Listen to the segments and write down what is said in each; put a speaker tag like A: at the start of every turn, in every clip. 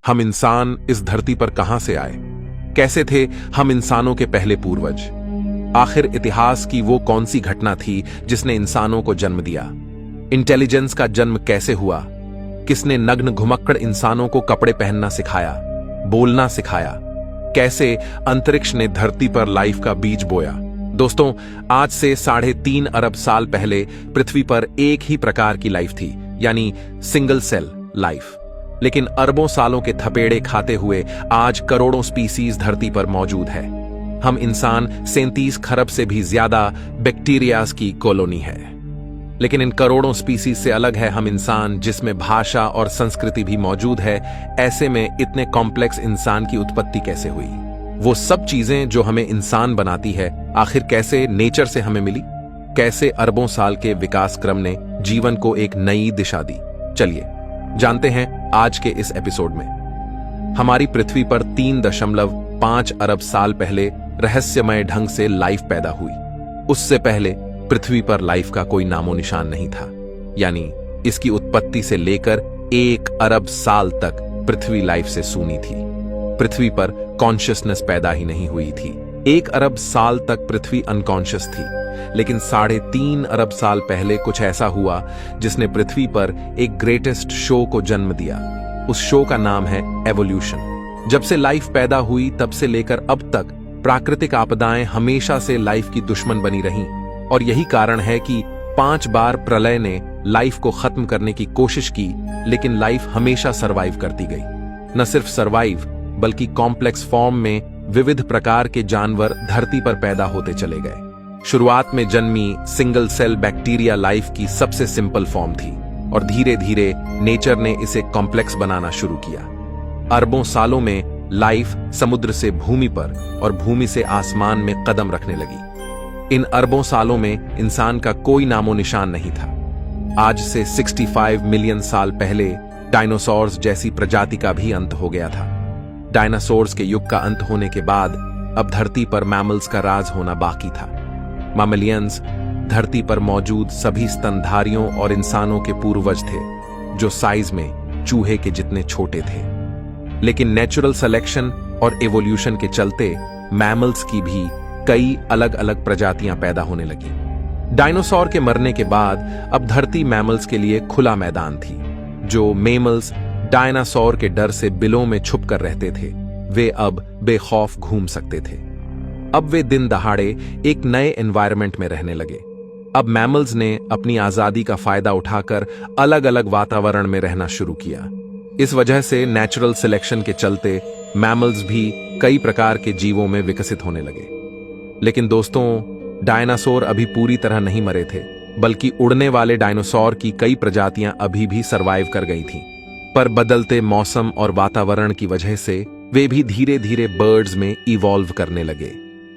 A: हम इंसान इस धरती पर कहां से आए? कैसे थे हम इंसानों के पहले पूर्वज? आखिर इतिहास की वो कौन सी घटना थी जिसने इंसानों को जन्म दिया? इंटेलिजेंस का जन्म कैसे हुआ? किसने नग्न घुमक्कड़ इंसानों को कपड़े पहनना सिखाया, बोलना सिखाया? कैसे अंतरिक्ष ने धरती पर लाइफ का बीज बोया? दोस्तों, आज से 3.5 अरब साल पहले पृथ्वी पर एक ही प्रकार की लाइफ थी, यानी सिंगल सेल लाइफ। लेकिन अरबों सालों के थपेड़े खाते हुए आज करोड़ों स्पीसीज धरती पर मौजूद है। हम इंसान 37 खरब से भी ज्यादा बैक्टीरियाज की कॉलोनी है। लेकिन इन करोड़ों स्पीसीज से अलग है हम इंसान, जिसमें भाषा और संस्कृति भी मौजूद है। ऐसे में इतने कॉम्प्लेक्स इंसान की उत्पत्ति कैसे हुई? वो सब चीजें जो हमें इंसान बनाती है, आखिर कैसे नेचर से हमें मिली? कैसे अरबों साल के विकास क्रम ने जीवन को एक नई दिशा दी? चलिए जानते हैं आज के इस एपिसोड में। हमारी पृथ्वी पर 3.5 अरब साल पहले रहस्यमय ढंग से लाइफ पैदा हुई। उससे पहले पृथ्वी पर लाइफ का कोई नामो निशान नहीं था, यानी इसकी उत्पत्ति से लेकर 1 अरब साल तक पृथ्वी लाइफ से सूनी थी। पृथ्वी पर कॉन्शियसनेस पैदा ही नहीं हुई थी। 1 अरब साल तक पृथ्वी अनकॉन्शियस थी, लेकिन 3.5 अरब साल पहले कुछ ऐसा हुआ जिसने पृथ्वी पर एक ग्रेटेस्ट शो को जन्म दिया। उस शो का नाम है एवोल्यूशन। जब से लाइफ पैदा हुई तब से लेकर अब तक प्राकृतिक आपदाएं हमेशा से लाइफ की दुश्मन बनी रहीं, और यही कारण है कि 5 बार प्रलय ने लाइफ को खत्म करने की कोशिश की, लेकिन लाइफ हमेशा सरवाइव करती गई। न सिर्फ सरवाइव, बल्कि कॉम्प्लेक्स फॉर्म में विविध प्रकार के जानवर धरती पर पैदा होते चले गए। शुरुआत में जन्मी सिंगल सेल बैक्टीरिया लाइफ की सबसे सिंपल फॉर्म थी, और धीरे धीरे नेचर ने इसे कॉम्प्लेक्स बनाना शुरू किया। अरबों सालों में लाइफ समुद्र से भूमि पर और भूमि से आसमान में कदम रखने लगी। इन अरबों सालों में इंसान का कोई नामो निशान नहीं था। आज से 65 मिलियन साल पहले डायनासोर्स जैसी प्रजाति का भी अंत हो गया था। डायनासोर्स के युग का अंत होने के बाद अब धरती पर मैमल्स का राज होना बाकी था। मैमलियंस धरती पर मौजूद सभी स्तनधारियों और इंसानों के पूर्वज थे, जो साइज में चूहे के जितने छोटे थे। लेकिन नेचुरल सिलेक्शन और एवोल्यूशन के चलते मैमल्स की भी कई अलग अलग प्रजातियां पैदा होने लगी। डायनासोर के मरने के बाद अब धरती मैमल्स के लिए खुला मैदान थी। जो मेमल्स डायनासोर के डर से बिलों में छुप कर रहते थे, वे अब बेखौफ घूम सकते थे। अब वे दिन दहाड़े एक नए एनवायरनमेंट में रहने लगे। अब मैमल्स ने अपनी आजादी का फायदा उठाकर अलग अलग वातावरण में रहना शुरू किया। इस वजह से नेचुरल सिलेक्शन के चलते मैमल्स भी कई प्रकार के जीवों में विकसित होने लगे। लेकिन दोस्तों, डायनासोर अभी पूरी तरह नहीं मरे थे, बल्कि उड़ने वाले डायनासोर की कई प्रजातियां अभी भी सरवाइव कर गई थीं। पर बदलते मौसम और वातावरण की वजह से वे भी धीरे धीरे बर्ड्स में इवॉल्व करने लगे।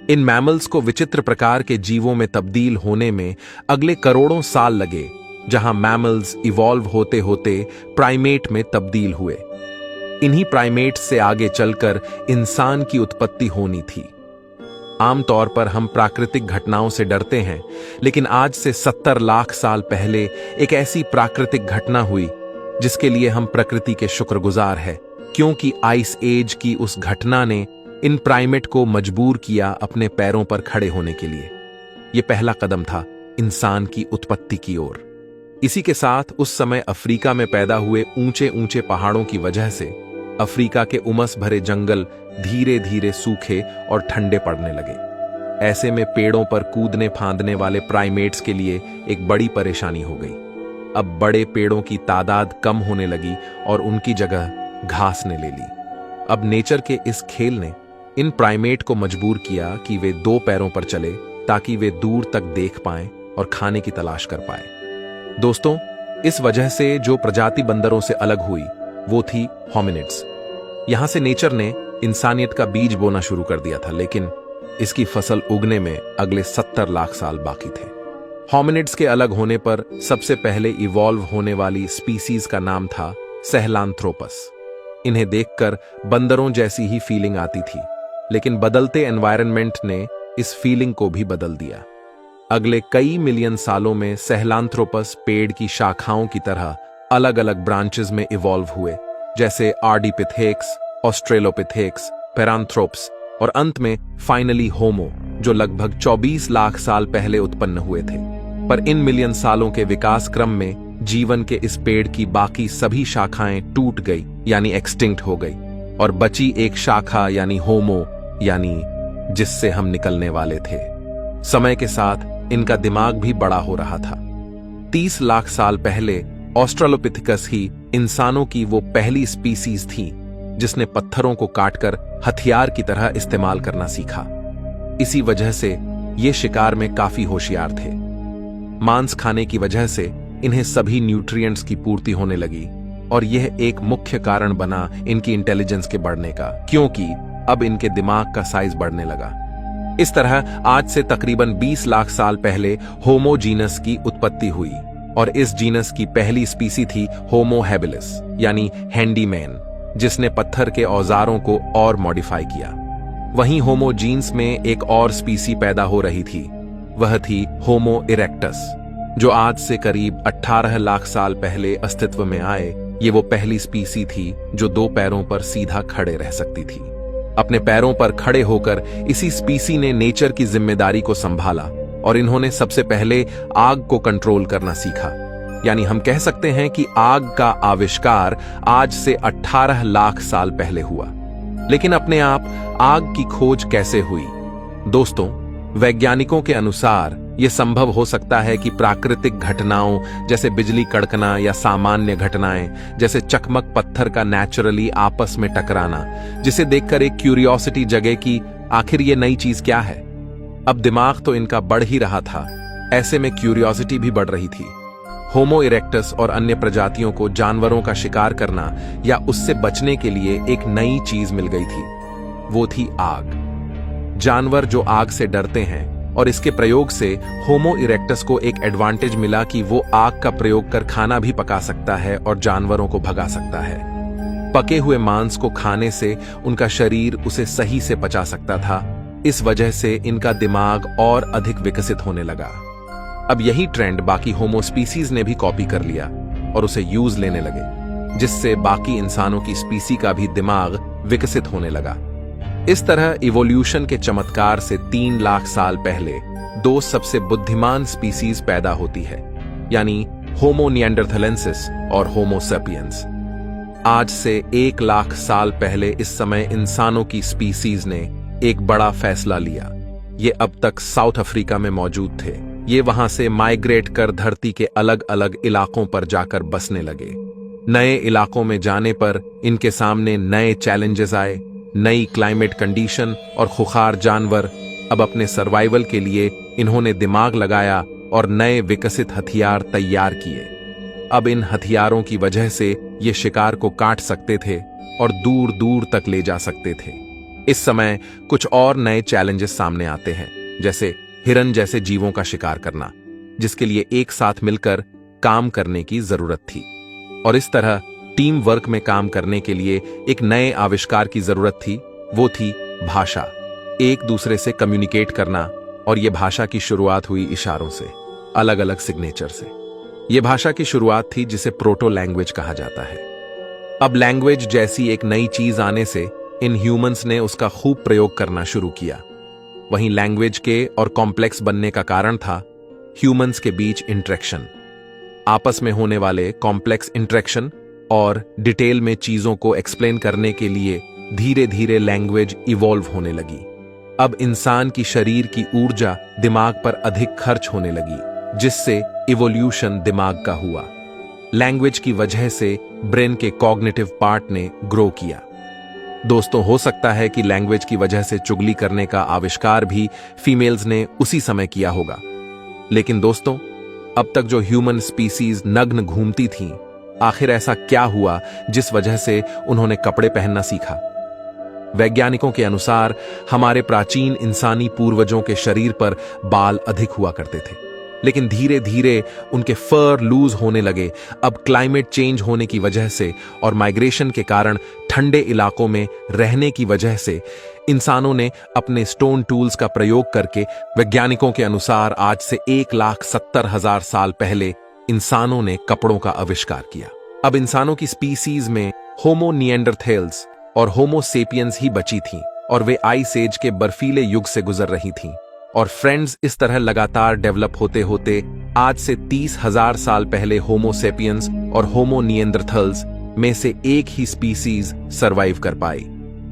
A: इन मैमल्स को विचित्र प्रकार के जीवों में तब्दील होने में अगले करोड़ों साल लगे, जहां मैमल्स इवॉल्व होते होते प्राइमेट में तब्दील हुए। इन्हीं प्राइमेट से आगे चलकर इंसान की उत्पत्ति होनी थी। आमतौर पर हम प्राकृतिक घटनाओं से डरते हैं, लेकिन आज से 70 लाख साल पहले एक ऐसी प्राकृतिक घटना हुई जिसके लिए हम प्रकृति के शुक्रगुजार हैं, क्योंकि आइस एज की उस घटना ने इन प्राइमेट को मजबूर किया अपने पैरों पर खड़े होने के लिए। यह पहला कदम था इंसान की उत्पत्ति की ओर। इसी के साथ उस समय अफ्रीका में पैदा हुए ऊंचे ऊंचे पहाड़ों की वजह से अफ्रीका के उमस भरे जंगल धीरे धीरे सूखे और ठंडे पड़ने लगे। ऐसे में पेड़ों पर कूदने फांदने वाले प्राइमेट्स के लिए एक बड़ी परेशानी हो गई। अब बड़े पेड़ों की तादाद कम होने लगी और उनकी जगह घास ने ले ली। अब नेचर के इस खेल ने इन प्राइमेट को मजबूर किया कि वे 2 पैरों पर चले, ताकि वे दूर तक देख पाएं और खाने की तलाश कर पाएं। दोस्तों, इस वजह से जो प्रजाति बंदरों से अलग हुई वो थी होमिनिड्स। यहां से नेचर ने इंसानियत का बीज बोना शुरू कर दिया था, लेकिन इसकी फसल उगने में अगले 70 लाख साल बाकी थे। होमिनिड्स के अलग होने पर सबसे पहले इवॉल्व होने वाली स्पीसीज का नाम था सहेलांथ्रोपस। इन्हें देखकर बंदरों जैसी ही फीलिंग आती थी, लेकिन बदलते एनवायरनमेंट ने इस फीलिंग को भी बदल दिया। अगले कई मिलियन सालों में सहेलांथ्रोपस पेड़ की शाखाओं की तरह अलग अलग ब्रांचेस में इवॉल्व हुए, जैसे आर्डिपिथेक्स, ऑस्ट्रेलोपिथेक्स, पैरांथ्रोप्स और अंत में फाइनली होमो, जो लगभग 24 लाख साल पहले उत्पन्न हुए थे। पर इन मिलियन सालों के विकास क्रम में जीवन के इस पेड़ की बाकी सभी शाखाएं टूट गई यानी एक्सटिंक्ट हो गई, और बची एक शाखा यानी होमो, यानी जिससे हम निकलने वाले थे। समय के साथ इनका दिमाग भी बड़ा हो रहा था। 30 लाख साल पहले ऑस्ट्रेलोपिथेकस ही इंसानों की वो पहली स्पीसीज थी जिसने पत्थरों को काटकर हथियार की तरह इस्तेमाल करना सीखा। इसी वजह से ये शिकार में काफी होशियार थे। मांस खाने की वजह से इन्हें सभी न्यूट्रिएंट्स की पूर्ति होने लगी, और यह एक मुख्य कारण बना इनकी इंटेलिजेंस के बढ़ने का, क्योंकि अब इनके दिमाग का साइज बढ़ने लगा। इस तरह आज से तकरीबन 20 लाख साल पहले होमो जीनस की उत्पत्ति हुई, और इस जीनस की पहली स्पीसी थी होमो हैबिलिस यानी हैंडीमैन, जिसने पत्थर के औजारों को और मॉडिफाई किया। वहीं होमो जीन्स में एक और स्पीसी पैदा हो रही थी, वह थी होमो इरेक्टस, जो आज से करीब 18 लाख साल पहले अस्तित्व में आए। ये वो पहली स्पीसी थी जो 2 पैरों पर सीधा खड़े रह सकती थी। अपने पैरों पर खड़े होकर इसी स्पीसी ने नेचर की जिम्मेदारी को संभाला, और इन्होंने सबसे पहले आग को कंट्रोल करना सीखा। यानी हम कह सकते हैं कि आग का आविष्कार आज से 18 लाख साल पहले हुआ। लेकिन अपने आप आग की खोज कैसे हुई? दोस्तों, वैज्ञानिकों के अनुसार यह संभव हो सकता है कि प्राकृतिक घटनाओं जैसे बिजली कड़कना या सामान्य घटनाएं जैसे चकमक पत्थर का नेचुरली आपस में टकराना, जिसे देखकर एक क्यूरियोसिटी जगे कि आखिर ये नई चीज क्या है। अब दिमाग तो इनका बढ़ ही रहा था, ऐसे में क्यूरियोसिटी भी बढ़ रही थी। होमो इरेक्टस और अन्य प्रजातियों को जानवरों का शिकार करना या उससे बचने के लिए एक नई चीज मिल गई थी, वो थी आग। जानवर जो आग से डरते हैं, और इसके प्रयोग से होमो इरेक्टस को एक एडवांटेज मिला कि वो आग का प्रयोग कर खाना भी पका सकता है और जानवरों को भगा सकता है। पके हुए मांस को खाने से उनका शरीर उसे सही से पचा सकता था। इस वजह से इनका दिमाग और अधिक विकसित होने लगा। अब यही ट्रेंड बाकी होमो स्पीसीज ने भी कॉपी कर लिया और उसे यूज लेने लगे, जिससे बाकी इंसानों की स्पीसी का भी दिमाग विकसित होने लगा। इस तरह इवोल्यूशन के चमत्कार से 3 लाख साल पहले 2 सबसे बुद्धिमान स्पीसीज पैदा होती है, यानी होमो निएंडरथलेंसिस और होमो सेपियंस। आज से 1 लाख साल पहले इस समय इंसानों की स्पीसीज ने एक बड़ा फैसला लिया। ये अब तक साउथ अफ्रीका में मौजूद थे। ये वहां से माइग्रेट कर धरती के अलग अलग इलाकों पर जाकर बसने लगे। नए इलाकों में जाने पर इनके सामने नए चैलेंजेस आए, नई क्लाइमेट कंडीशन और खुखार जानवर। अब अपने सर्वाइवल के लिए इन्होंने दिमाग लगाया और नए विकसित हथियार तैयार किए। अब इन हथियारों की वजह से ये शिकार को काट सकते थे और दूर दूर तक ले जा सकते थे। इस समय कुछ और नए चैलेंजेस सामने आते हैं, जैसे हिरन जैसे जीवों का शिकार करना, जिसके लिए एक साथ मिलकर काम करने की जरूरत थी। और इस तरह टीम वर्क में काम करने के लिए एक नए आविष्कार की जरूरत थी, वो थी भाषा। एक दूसरे से कम्युनिकेट करना, और यह भाषा की शुरुआत हुई इशारों से, अलग अलग सिग्नेचर से। यह भाषा की शुरुआत थी जिसे प्रोटो लैंग्वेज कहा जाता है। अब लैंग्वेज जैसी एक नई चीज आने से इन ह्यूमंस ने उसका खूब प्रयोग करना शुरू किया। वहीं लैंग्वेज के और कॉम्प्लेक्स बनने का कारण था ह्यूमंस के बीच इंटरेक्शन, आपस में होने वाले कॉम्प्लेक्स इंटरेक्शन और डिटेल में चीजों को एक्सप्लेन करने के लिए धीरे धीरे लैंग्वेज इवॉल्व होने लगी। अब इंसान की शरीर की ऊर्जा दिमाग पर अधिक खर्च होने लगी, जिससे इवोल्यूशन दिमाग का हुआ। लैंग्वेज की वजह से ब्रेन के कॉग्निटिव पार्ट ने ग्रो किया। दोस्तों, हो सकता है कि लैंग्वेज की वजह से चुगली करने का आविष्कार भी फीमेल्स ने उसी समय किया होगा। लेकिन दोस्तों, अब तक जो ह्यूमन स्पीसीज नग्न घूमती थीं, आखिर ऐसा क्या हुआ जिस वजह से उन्होंने कपड़े पहनना सीखा? वैज्ञानिकों के अनुसार हमारे प्राचीन इंसानी पूर्वजों के शरीर पर बाल अधिक हुआ करते थे, लेकिन धीरे धीरे उनके फर लूज होने लगे। अब क्लाइमेट चेंज होने की वजह से और माइग्रेशन के कारण ठंडे इलाकों में रहने की वजह से इंसानों ने अपने स्टोन टूल्स का प्रयोग करके, वैज्ञानिकों के अनुसार आज से 1,70,000 साल पहले इंसानों ने कपड़ों का आविष्कार किया। अब इंसानों की स्पीसीज में होमो निएंडरथेल्स और होमो सेपियंस ही बची थीं और वे आइस एज के बर्फीले युग से गुजर रही थीं। और फ्रेंड्स, इस तरह लगातार डेवलप होते होते आज से 30,000 साल पहले होमो सेपियंस और होमो निएंडरथल्स में से एक ही स्पीसीज सरवाइव कर पाई।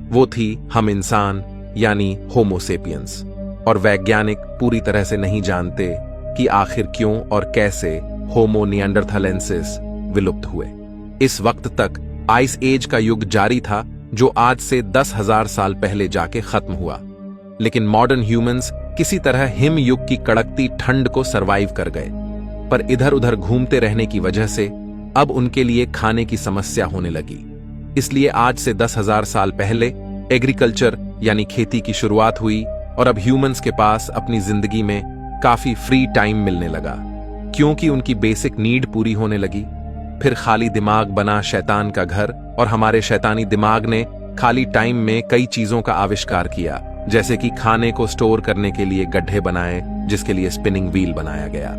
A: वो थी हम इंसान, यानी होमो सेपियंस। और वैज्ञानिक पूरी तरह से नहीं जानते कि आखिर क्यों और कैसे होमो निएंडरथालेंसिस विलुप्त हुए। इस वक्त तक आइस एज का युग जारी था, जो आज से 10,000 साल पहले जाके खत्म हुआ। लेकिन मॉडर्न ह्यूमंस किसी तरह हिम युग की कड़कती ठंड को सरवाइव कर गए, पर इधर उधर घूमते रहने की वजह से अब उनके लिए खाने की समस्या होने लगी। इसलिए आज से 10,000 साल पहले एग्रीकल्चर यानी खेती की शुरुआत हुई और अब ह्यूमंस के पास अपनी जिंदगी में काफी फ्री टाइम मिलने लगा, क्योंकि उनकी बेसिक नीड पूरी होने लगी। फिर खाली दिमाग बना शैतान का घर, और हमारे शैतानी दिमाग ने खाली टाइम में कई चीजों का आविष्कार किया, जैसे कि खाने को स्टोर करने के लिए गड्ढे बनाए, जिसके लिए स्पिनिंग व्हील बनाया गया।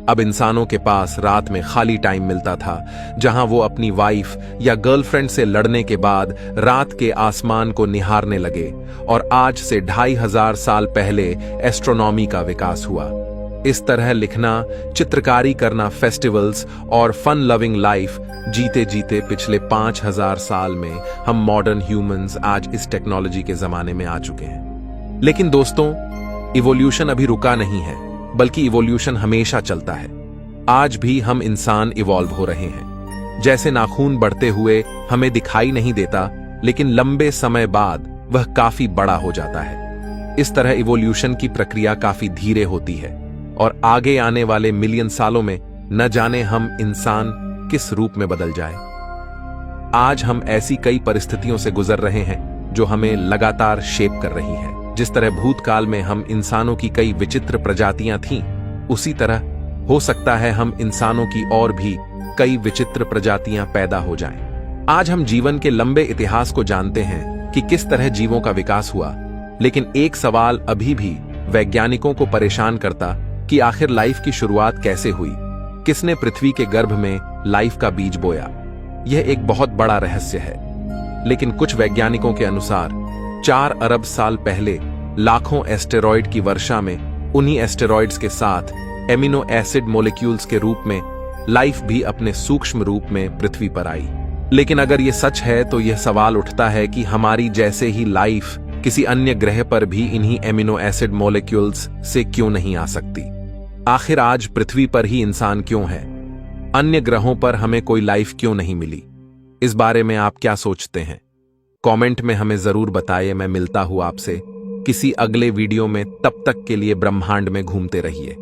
A: अब इंसानों के पास रात में खाली टाइम मिलता था, जहां वो अपनी वाइफ या गर्लफ्रेंड से लड़ने के बाद रात के आसमान को निहारने लगे। और आज से 2,500 साल पहले एस्ट्रोनॉमी का विकास हुआ। इस तरह लिखना, चित्रकारी करना, फेस्टिवल्स और फन लविंग लाइफ जीते जीते पिछले 5,000 साल में हम मॉडर्न ह्यूमंस आज इस टेक्नोलॉजी के जमाने में आ चुके हैं। लेकिन दोस्तों, इवोल्यूशन अभी रुका नहीं है, बल्कि इवोल्यूशन हमेशा चलता है। आज भी हम इंसान इवॉल्व हो रहे हैं। जैसे नाखून बढ़ते हुए हमें दिखाई नहीं देता, लेकिन लंबे समय बाद वह काफी बड़ा हो जाता है। इस तरह इवोल्यूशन की प्रक्रिया काफी धीरे होती है और आगे आने वाले मिलियन सालों में न जाने हम इंसान किस रूप में बदल जाए। आज हम ऐसी कई परिस्थितियों से गुजर रहे हैं जो हमें लगातार शेप कर रही हैं। जिस तरह भूतकाल में हम इंसानों की कई विचित्र प्रजातियां थीं, उसी तरह हो सकता है हम इंसानों की और भी कई विचित्र प्रजातियां पैदा हो जाएं। आज हम जीवन के लंबे इतिहास को जानते हैं कि किस तरह जीवों का विकास हुआ, लेकिन एक सवाल अभी भी वैज्ञानिकों को परेशान करता कि आखिर लाइफ की शुरुआत कैसे हुई, किसने पृथ्वी के गर्भ में लाइफ का बीज बोया। यह एक बहुत बड़ा रहस्य है। लेकिन कुछ वैज्ञानिकों के अनुसार 4 अरब साल पहले लाखों एस्टेरॉयड की वर्षा में उन्हीं एस्टेरॉयड्स के साथ एमिनो एसिड मॉलिक्यूल्स के रूप में लाइफ भी अपने सूक्ष्म रूप में पृथ्वी पर आई। लेकिन अगर यह सच है तो यह सवाल उठता है कि हमारी जैसे ही लाइफ किसी अन्य ग्रह पर भी इन्हीं एमिनो एसिड मॉलिक्यूल्स से क्यों नहीं आ सकती। आखिर आज पृथ्वी पर ही इंसान क्यों है? अन्य ग्रहों पर हमें कोई लाइफ क्यों नहीं मिली? इस बारे में आप क्या सोचते हैं? कमेंट में हमें जरूर बताइए। मैं मिलता हूं आपसे किसी अगले वीडियो में। तब तक के लिए ब्रह्मांड में घूमते रहिए।